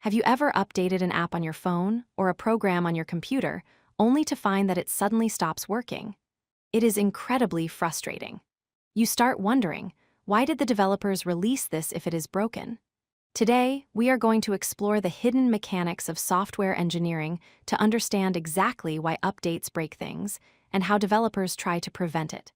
Have you ever updated an app on your phone or a program on your computer only to find that it suddenly stops working? It is incredibly frustrating. You start wondering, why did the developers release this if it is broken? Today, we are going to explore the hidden mechanics of software engineering to understand exactly why updates break things and how developers try to prevent it.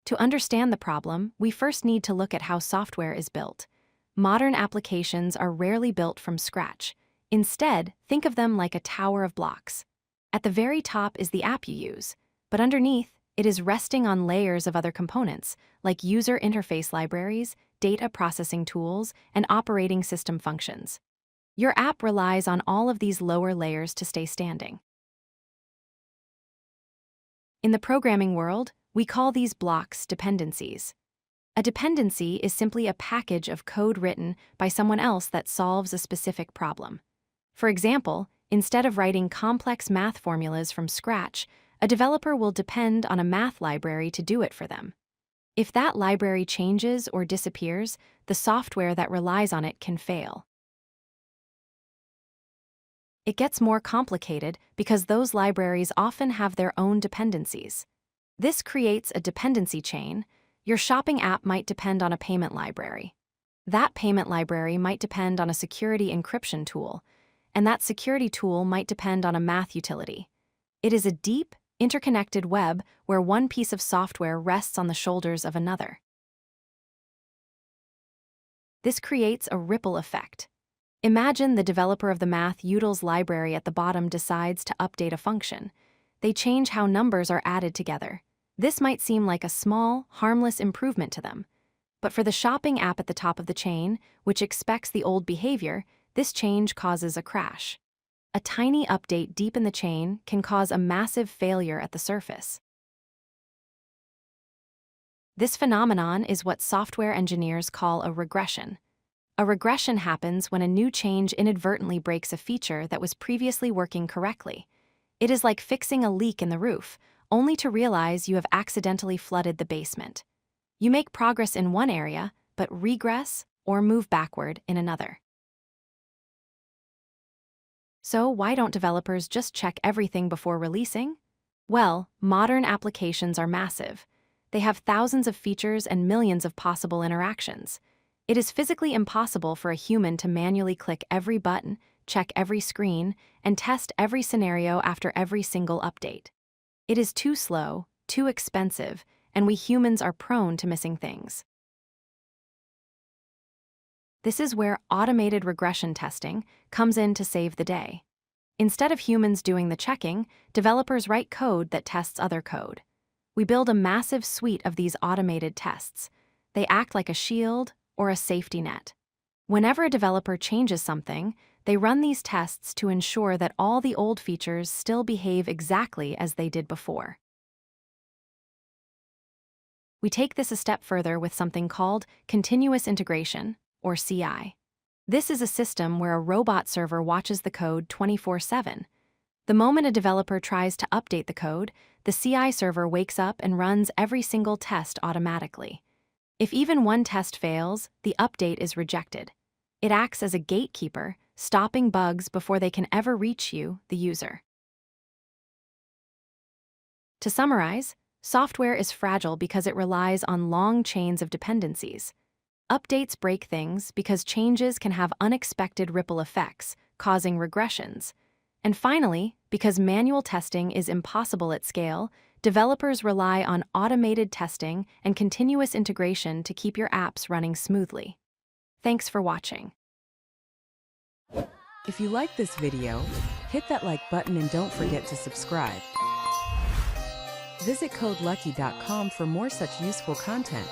To understand the problem, we first need to look at how software is built. Modern applications are rarely built from scratch. Instead, think of them like a tower of blocks. At the very top is the app you use, but underneath, it is resting on layers of other components, like user interface libraries, data processing tools, and operating system functions. Your app relies on all of these lower layers to stay standing. In the programming world, we call these blocks dependencies. A dependency is simply a package of code written by someone else that solves a specific problem. For example, instead of writing complex math formulas from scratch, a developer will depend on a math library to do it for them. If that library changes or disappears, the software that relies on it can fail. It gets more complicated because those libraries often have their own dependencies. This creates a dependency chain. Your shopping app might depend on a payment library. That payment library might depend on a security encryption tool, and that security tool might depend on a math utility. It is a deep, interconnected web where one piece of software rests on the shoulders of another. This creates a ripple effect. Imagine the developer of the math utils library at the bottom decides to update a function. They change how numbers are added together. This might seem like a small, harmless improvement to them. But for the shopping app at the top of the chain, which expects the old behavior, this change causes a crash. A tiny update deep in the chain can cause a massive failure at the surface. This phenomenon is what software engineers call a regression. A regression happens when a new change inadvertently breaks a feature that was previously working correctly. It is like fixing a leak in the roof, only to realize you have accidentally flooded the basement. You make progress in one area, but regress or move backward in another. So why don't developers just check everything before releasing? Well, modern applications are massive. They have thousands of features and millions of possible interactions. It is physically impossible for a human to manually click every button, check every screen, and test every scenario after every single update. It is too slow, too expensive, and we humans are prone to missing things. This is where automated regression testing comes in to save the day. Instead of humans doing the checking, developers write code that tests other code. We build a massive suite of these automated tests. They act like a shield or a safety net. Whenever a developer changes something, they run these tests to ensure that all the old features still behave exactly as they did before. We take this a step further with something called continuous integration, or CI. This is a system where a robot server watches the code 24/7. The moment a developer tries to update the code, the CI server wakes up and runs every single test automatically. If even one test fails, the update is rejected. It acts as a gatekeeper, stopping bugs before they can ever reach you, the user. To summarize, software is fragile because it relies on long chains of dependencies. Updates break things because changes can have unexpected ripple effects, causing regressions. And finally, because manual testing is impossible at scale, developers rely on automated testing and continuous integration to keep your apps running smoothly. Thanks for watching. If you like this video, hit that like button and don't forget to subscribe. Visit codelucky.com for more such useful content.